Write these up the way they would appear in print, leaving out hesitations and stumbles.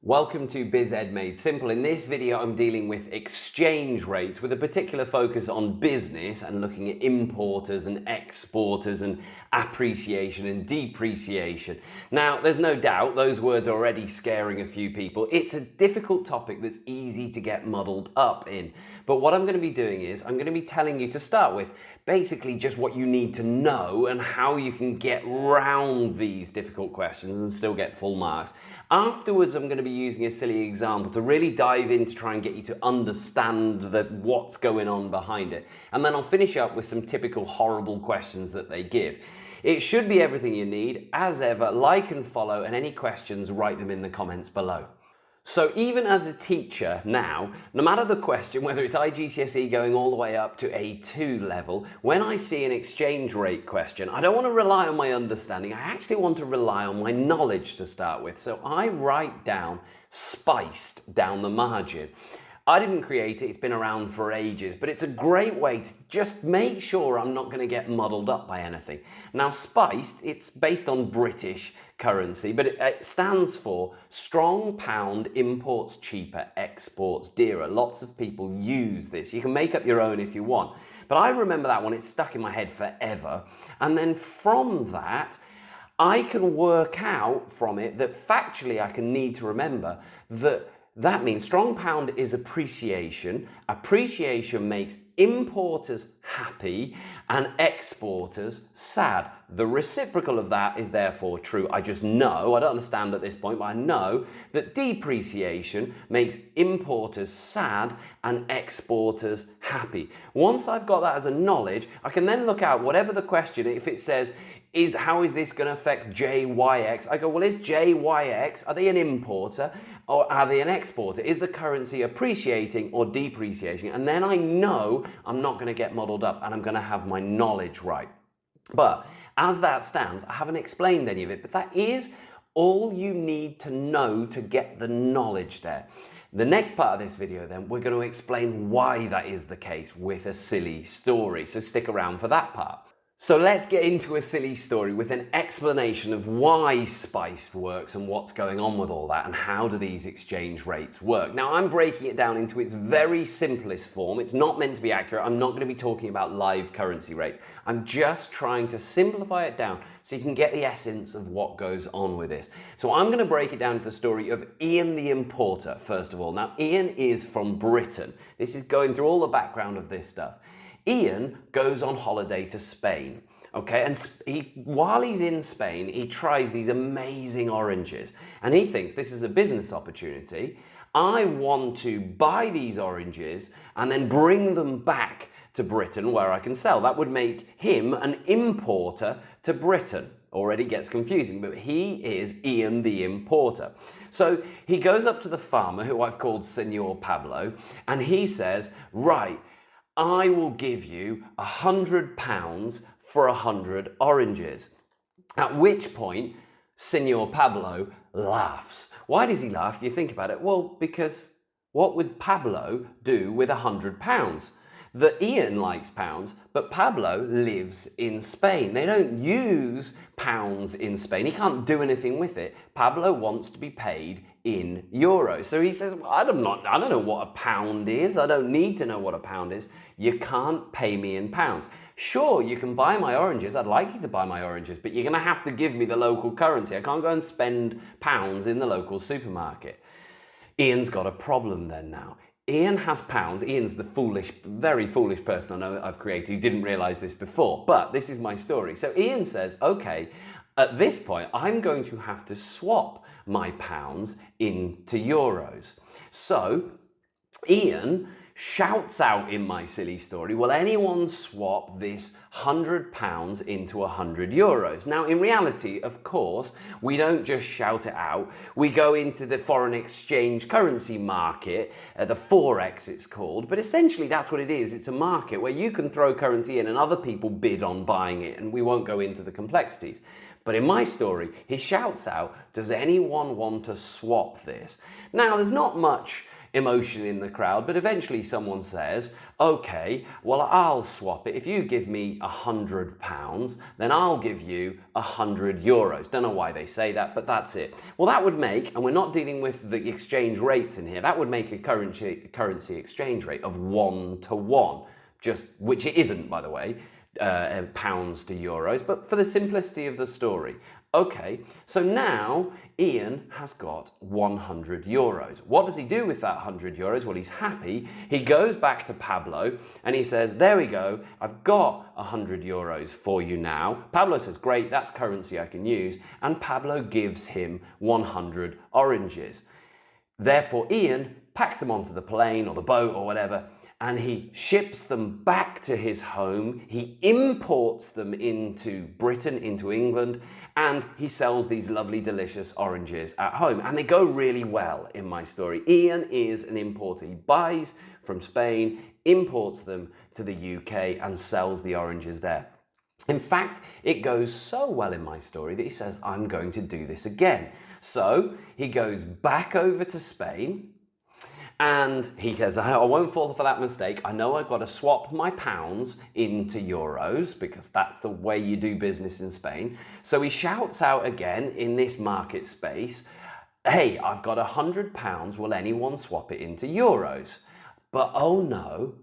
Welcome to BizEd Made Simple. In this video, I'm dealing with exchange rates with a particular focus on business and looking at importers and exporters and appreciation and depreciation. Now, there's no doubt those words are already scaring a few people. It's a difficult topic that's easy to get muddled up in. But what I'm going to be doing is I'm going to be telling you to start with basically just what you need to know and how you can get round these difficult questions and still get full marks. Afterwards, I'm going to be using a silly example to really dive in to try and get you to understand what's going on behind it. And then I'll finish up with some typical horrible questions that they give. It should be everything you need. As ever, like and follow, and any questions, write them in the comments below. So even as a teacher now, no matter the question, whether it's IGCSE going all the way up to A2 level, when I see an exchange rate question, I don't want to rely on my understanding. I actually want to rely on my knowledge to start with. So I write down spiced down the margin. I didn't create it, it's been around for ages, but it's a great way to just make sure I'm not going to get muddled up by anything. Now, spiced, it's based on British currency, but it stands for strong pound imports cheaper, exports dearer. Lots of people use this. You can make up your own if you want. But I remember that one, it's stuck in my head forever. And then from that, I can work out from it that factually I can need to remember that means strong pound is appreciation. Appreciation makes importers happy and exporters sad. The reciprocal of that is therefore true. I just know, I don't understand at this point, but I know that depreciation makes importers sad and exporters happy. Once I've got that as a knowledge, I can then look out whatever the question, if it says, how is this going to affect JYX? I go, well, is JYX, are they an importer or are they an exporter? Is the currency appreciating or depreciating? And then I know I'm not going to get muddled up and I'm going to have my knowledge right. But as that stands, I haven't explained any of it, but that is all you need to know to get the knowledge there. The next part of this video then, we're going to explain why that is the case with a silly story. So stick around for that part. So let's get into a silly story with an explanation of why spiced works and what's going on with all that and how do these exchange rates work. Now, I'm breaking it down into its very simplest form. It's not meant to be accurate. I'm not going to be talking about live currency rates. I'm just trying to simplify it down so you can get the essence of what goes on with this. So I'm going to break it down to the story of Ian the importer, first of all. Now, Ian is from Britain. This is going through all the background of this stuff. Ian goes on holiday to Spain, okay, and while he's in Spain, he tries these amazing oranges, and he thinks this is a business opportunity. I want to buy these oranges and then bring them back to Britain where I can sell. That would make him an importer to Britain. Already gets confusing, but he is Ian the importer. So he goes up to the farmer, who I've called Senor Pablo, and he says, right, I will give you £100 for 100 oranges. At which point, Senor Pablo laughs. Why does he laugh? You think about it. Well, because what would Pablo do with £100? Ian likes pounds, but Pablo lives in Spain. They don't use pounds in Spain. He can't do anything with it. Pablo wants to be paid in euros. So he says, well, I don't know what a pound is. I don't need to know what a pound is. You can't pay me in pounds. Sure, you can buy my oranges. I'd like you to buy my oranges, but you're going to have to give me the local currency. I can't go and spend pounds in the local supermarket. Ian's got a problem then now. Ian has pounds. Ian's the very foolish person I know that I've created who didn't realize this before, but this is my story. So Ian says, okay, at this point, I'm going to have to swap my pounds into euros. So Ian shouts out in my silly story, will anyone swap this £100 into 100 euros? Now, in reality, of course, we don't just shout it out. We go into the foreign exchange currency market, the Forex it's called, but essentially that's what it is. It's a market where you can throw currency in and other people bid on buying it, and we won't go into the complexities. But in my story, he shouts out, does anyone want to swap this? Now, there's not much emotion in the crowd, but eventually someone says, okay, well, I'll swap it. If you give me £100, then I'll give you €100. Don't know why they say that, but that's it. Well, that would make, and we're not dealing with the exchange rates in here, that would make a currency exchange rate of 1 to 1, which it isn't, by the way, pounds to euros, but for the simplicity of the story. Okay, so now Ian has got €100. What does he do with that €100? Well, he's happy. He goes back to Pablo and he says, there we go, I've got €100 for you now. Pablo says, great, that's currency I can use. And Pablo gives him 100 oranges. Therefore, Ian packs them onto the plane or the boat or whatever, and he ships them back to his home. He imports them into Britain, into England, and he sells these lovely, delicious oranges at home. And they go really well in my story. Ian is an importer. He buys from Spain, imports them to the UK, and sells the oranges there. In fact, it goes so well in my story that he says, I'm going to do this again. So he goes back over to Spain, and he says, I won't fall for that mistake. I know I've got to swap my pounds into euros because that's the way you do business in Spain. So he shouts out again in this market space, hey, I've got £100. Will anyone swap it into euros? But oh no,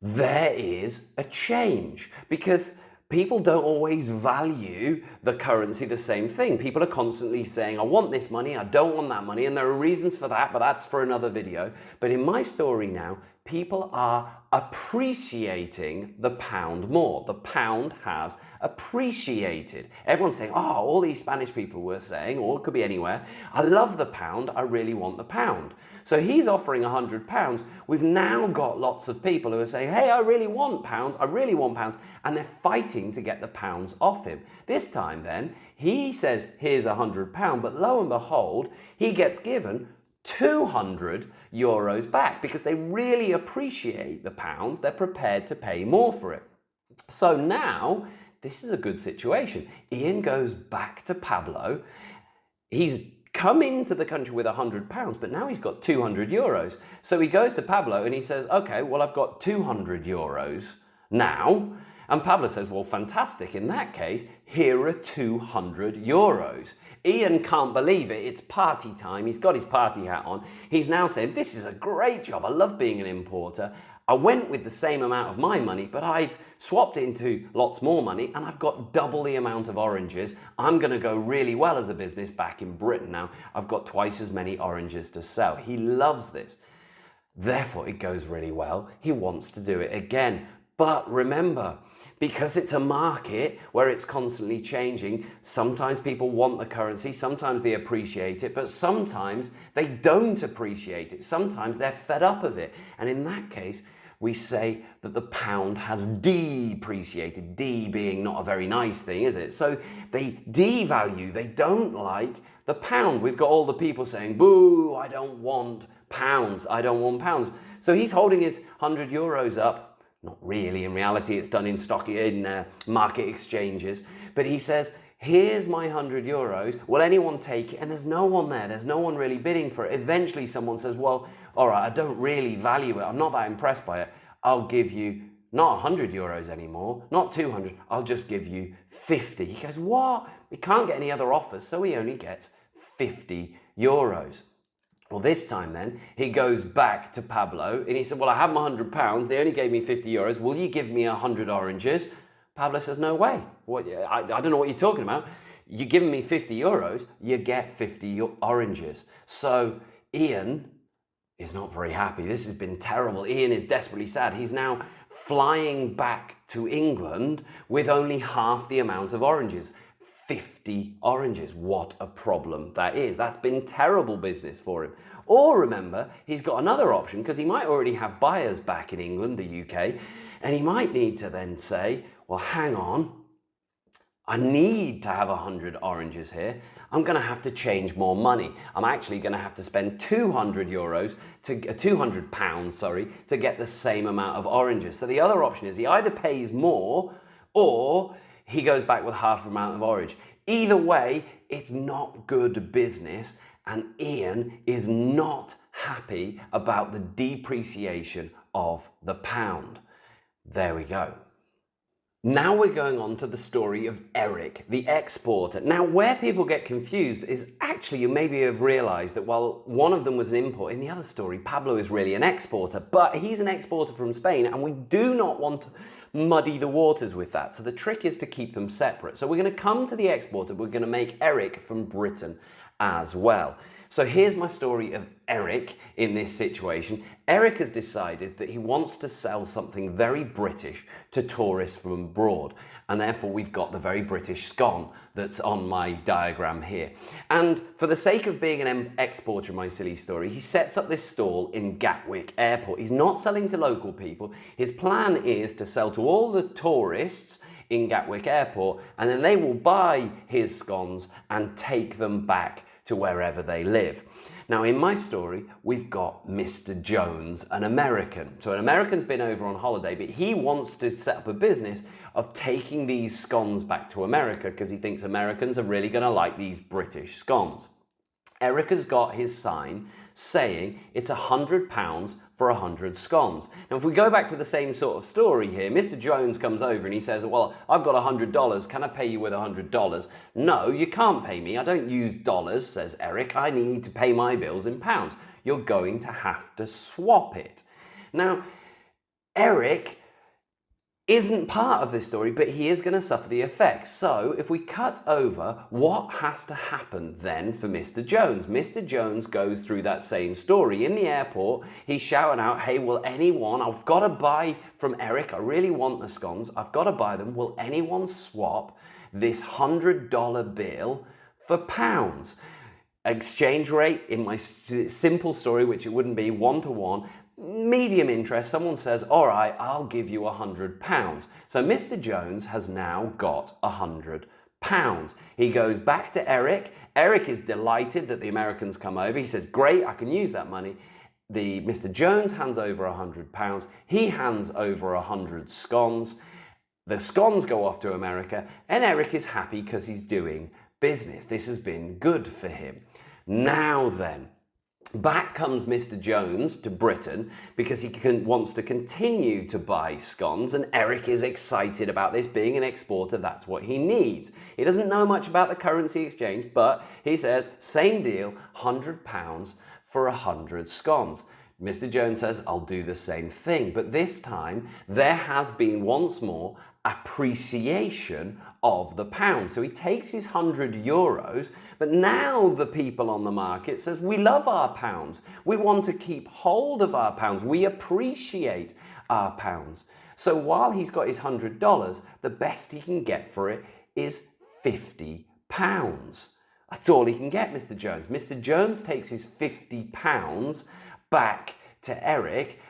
there is a change, because people don't always value the currency the same thing. People are constantly saying, I want this money, I don't want that money, and there are reasons for that, but that's for another video. But in my story now, people are appreciating the pound more. The pound has appreciated. Everyone's saying, oh, all these Spanish people were saying, or it could be anywhere, I love the pound, I really want the pound. So he's offering £100. We've now got lots of people who are saying, hey, I really want pounds, and they're fighting to get the pounds off him. This time then, he says, here's £100, but lo and behold, he gets given €200 back because they really appreciate the pound. They're prepared to pay more for it. So now, this is a good situation. Ian goes back to Pablo. He's come into the country with £100, but now he's got €200. So he goes to Pablo and he says, okay, well, I've got €200 now. And Pablo says, well, fantastic. In that case, here are €200. Ian can't believe it. It's party time. He's got his party hat on. He's now saying, this is a great job. I love being an importer. I went with the same amount of my money, but I've swapped it into lots more money and I've got double the amount of oranges. I'm going to go really well as a business back in Britain now. I've got twice as many oranges to sell. He loves this. Therefore, it goes really well. He wants to do it again. But remember, because it's a market where it's constantly changing, sometimes people want the currency, sometimes they appreciate it, but sometimes they don't appreciate it. Sometimes they're fed up of it. And in that case, we say that the pound has depreciated, D being not a very nice thing, is it? So they devalue, they don't like the pound. We've got all the people saying, boo, I don't want pounds, I don't want pounds. So he's holding his €100 up. Not really, in reality, it's done in market exchanges. But he says, here's my €100. Will anyone take it? And there's no one there. There's no one really bidding for it. Eventually, someone says, well, all right, I don't really value it. I'm not that impressed by it. I'll give you not €100 anymore, not 200. I'll just give you 50. He goes, what? We can't get any other offers, so he only gets €50. Well, this time then, he goes back to Pablo and he said, well, I have my £100. They only gave me €50. Will you give me 100 oranges? Pablo says, no way. What? I don't know what you're talking about. You're giving me €50, you get 50 oranges. So Ian is not very happy. This has been terrible. Ian is desperately sad. He's now flying back to England with only half the amount of oranges. 50 oranges. What a problem that is. That's been terrible business for him. Or remember, he's got another option because he might already have buyers back in England, the UK, and he might need to then say, well, hang on, I need to have 100 oranges here. I'm going to have to change more money. I'm actually going to have to spend £200 to get the same amount of oranges. So the other option is he either pays more or he goes back with half the amount of orange. Either way, it's not good business, and Ian is not happy about the depreciation of the pound. There we go. Now we're going on to the story of Eric, the exporter. Now, where people get confused is actually, you maybe have realized that while one of them was an import, in the other story, Pablo is really an exporter, but he's an exporter from Spain, and we do not want to muddy the waters with that. So the trick is to keep them separate. So we're going to come to the exporter, we're going to make Eric from Britain as well. So here's my story of Eric in this situation. Eric has decided that he wants to sell something very British to tourists from abroad. And therefore we've got the very British scone that's on my diagram here. And for the sake of being an exporter in my silly story, he sets up this stall in Gatwick Airport. He's not selling to local people. His plan is to sell to all the tourists in Gatwick Airport, and then they will buy his scones and take them back to wherever they live. Now in my story, we've got Mr. Jones, an American. So an American's been over on holiday, but he wants to set up a business of taking these scones back to America because he thinks Americans are really going to like these British scones. Eric has got his sign saying it's £100 for 100 scones. Now, if we go back to the same sort of story here, Mr. Jones comes over and he says, well, I've got $100. Can I pay you with $100? No, you can't pay me. I don't use dollars, says Eric. I need to pay my bills in pounds. You're going to have to swap it. Now, Eric isn't part of this story, but he is going to suffer the effects. So if we cut over, what has to happen then for Mr. Jones? Mr. Jones goes through that same story. In the airport, he's shouting out, hey, will anyone, I've got to buy from Eric, I really want the scones, I've got to buy them, will anyone swap this $100 bill for pounds? Exchange rate, in my simple story, which it wouldn't be 1-to-1, medium interest, someone says, all right, I'll give you £100. So Mr. Jones has now got £100. He goes back to Eric. Eric is delighted that the Americans come over. He says, great, I can use that money. Mr. Jones hands over £100. He hands over 100 scones. The scones go off to America, and Eric is happy because he's doing business. This has been good for him. Now then, back comes Mr. Jones to Britain because he wants to continue to buy scones, and Eric is excited about this. Being an exporter, that's what he needs. He doesn't know much about the currency exchange, but he says, same deal, £100 for 100 scones. Mr. Jones says, I'll do the same thing. But this time, there has been once more appreciation of the pound. So he takes his €100, but now the people on the market says, we love our pounds. We want to keep hold of our pounds. We appreciate our pounds. So while he's got his $100, the best he can get for it is £50. That's all he can get, Mr. Jones. Mr. Jones takes his £50 back to Eric,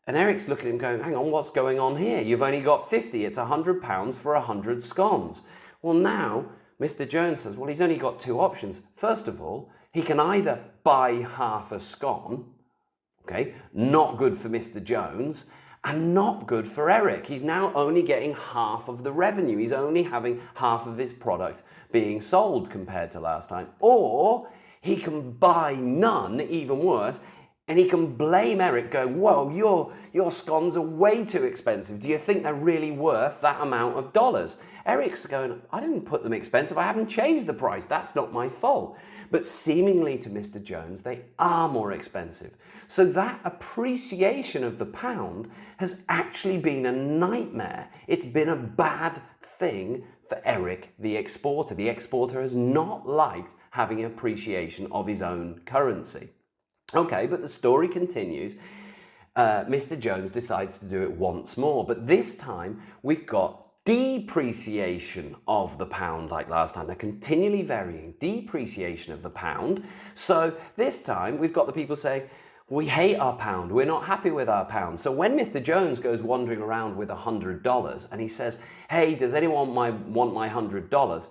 and Eric's looking at him going, hang on, what's going on here? You've only got 50. It's £100 for 100 scones. Well, now Mr. Jones says, well, he's only got two options. First of all, he can either buy half a scone, okay, not good for Mr. Jones, and not good for Eric. He's now only getting half of the revenue. He's only having half of his product being sold compared to last time. Or he can buy none, even worse, and he can blame Eric going, whoa, your scones are way too expensive. Do you think they're really worth that amount of dollars? Eric's going, I didn't put them expensive. I haven't changed the price. That's not my fault. But seemingly to Mr. Jones, they are more expensive. So that appreciation of the pound has actually been a nightmare. It's been a bad thing for Eric, the exporter. The exporter has not liked having appreciation of his own currency. Okay, but the story continues. Mr. Jones decides to do it once more, but this time we've got depreciation of the pound like last time. They're continually varying. Depreciation of the pound. So this time we've got the people saying, we hate our pound. We're not happy with our pound. So when Mr. Jones goes wandering around with $100 and he says, hey, does anyone want my $100?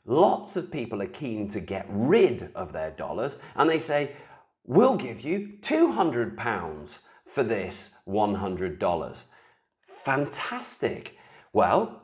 Lots of people are keen to get rid of their dollars, and they say, we'll give you £200 for this $100. Fantastic. Well,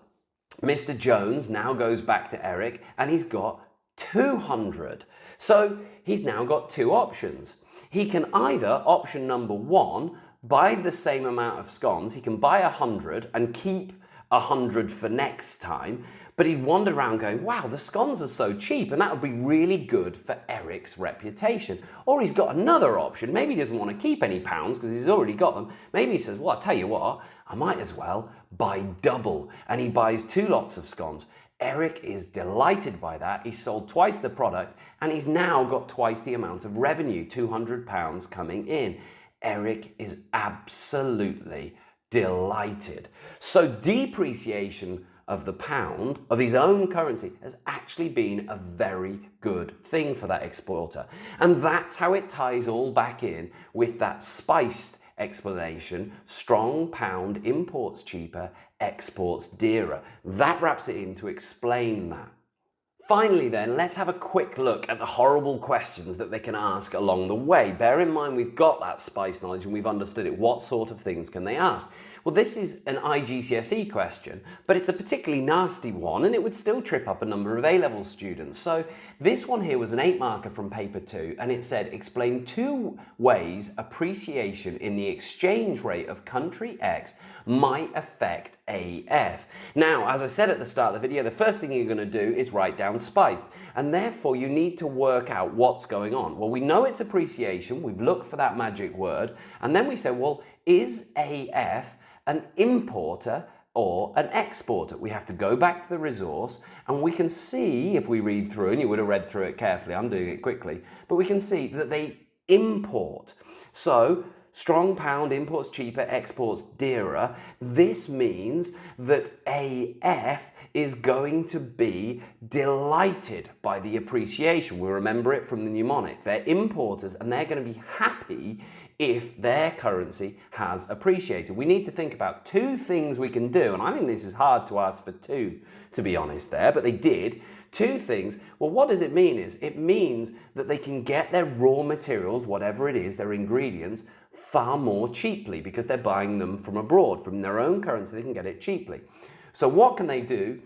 Mr. Jones now goes back to Eric and he's got 200. So he's now got two options. He can either, option number one, buy the same amount of scones. He can buy 100 and keep 100 for next time, but he'd wander around going, wow, the scones are so cheap, and that would be really good for Eric's reputation. Or he's got another option. Maybe he doesn't want to keep any pounds because he's already got them. Maybe he says, well, I'll tell you what, I might as well buy double, and he buys 2 lots of scones. Eric is delighted by that. He's sold twice the product, and he's now got twice the amount of revenue, £200 coming in. Eric is absolutely delighted. So depreciation of the pound, of his own currency, has actually been a very good thing for that exporter. And that's how it ties all back in with that spiced explanation: strong pound imports cheaper, exports dearer. That wraps it in to explain that. Finally then, let's have a quick look at the horrible questions that they can ask along the way. Bear in mind we've got that spice knowledge and we've understood it. What sort of things can they ask? Well, this is an IGCSE question, but it's a particularly nasty one, and it would still trip up a number of A-level students. So this one here was an 8-marker from paper 2, and it said, explain 2 ways appreciation in the exchange rate of country X might affect AF. Now, as I said at the start of the video, the first thing you're going to do is write down spiced, and therefore you need to work out what's going on. Well, we know it's appreciation, we've looked for that magic word, and then we say, well, is AF an importer or an exporter? We have to go back to the resource, and we can see, if we read through, and you would have read through it carefully, I'm doing it quickly, but we can see that they import. So strong pound imports cheaper, exports dearer. This means that AF is going to be delighted by the appreciation. We remember it from the mnemonic. They're importers, and they're going to be happy if their currency has appreciated. We need to think about 2 things we can do, and I think this is hard to ask for 2, to be honest there, but they did. 2 things. Well, what does it mean is, it means that they can get their raw materials, whatever it is, their ingredients, far more cheaply because they're buying them from abroad. From their own currency, they can get it cheaply. So what can they do?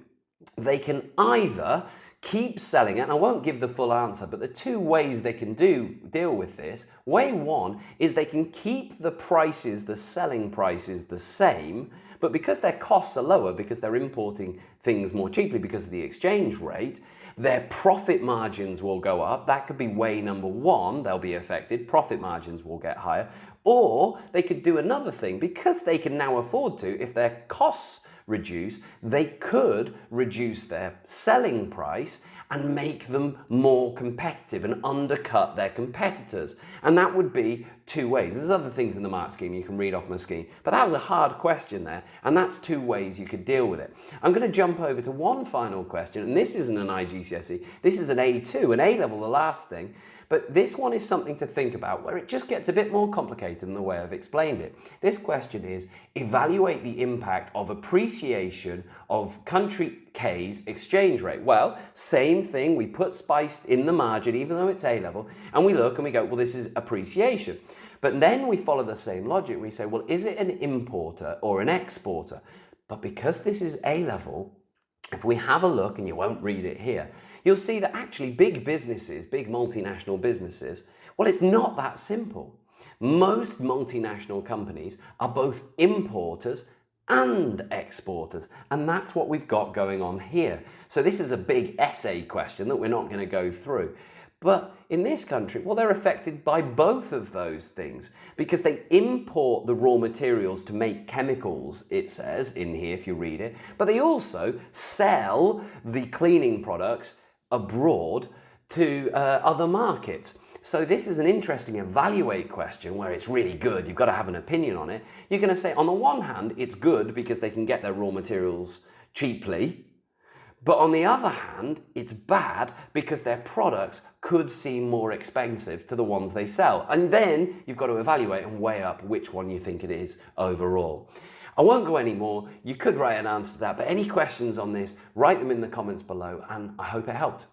They can either keep selling it, and I won't give the full answer, but the 2 ways they can deal with this. Way 1 is they can keep the prices, the selling prices, the same, but because their costs are lower, because they're importing things more cheaply because of the exchange rate, their profit margins will go up. That could be way number 1. They'll be affected. Profit margins will get higher. Or they could do another thing. Because they can now afford to, if their costs reduce, they could reduce their selling price and make them more competitive and undercut their competitors. And that would be 2 ways. There's other things in the mark scheme you can read off my scheme, but that was a hard question there, and that's 2 ways you could deal with it. I'm going to jump over to one final question, and this isn't an IGCSE, this is an A2, an A-level, the last thing. But this one is something to think about, where it just gets a bit more complicated than the way I've explained it. This question is, evaluate the impact of appreciation of country K's exchange rate. Well, same thing, we put spiced in the margin, even though it's A-level, and we look and we go, well, this is appreciation. But then we follow the same logic. We say, well, is it an importer or an exporter? But because this is A-level, if we have a look, and you won't read it here, you'll see that actually big businesses, big multinational businesses, well, it's not that simple. Most multinational companies are both importers and exporters, and that's what we've got going on here. So this is a big essay question that we're not going to go through. But in this country, well, they're affected by both of those things because they import the raw materials to make chemicals, it says in here if you read it, but they also sell the cleaning products abroad to other markets. So this is an interesting evaluate question where it's really good. You've got to have an opinion on it. You're going to say, on the one hand, it's good because they can get their raw materials cheaply. But on the other hand, it's bad because their products could seem more expensive to the ones they sell. And then you've got to evaluate and weigh up which one you think it is overall. I won't go any more. You could write an answer to that, but any questions on this, write them in the comments below, and I hope it helped.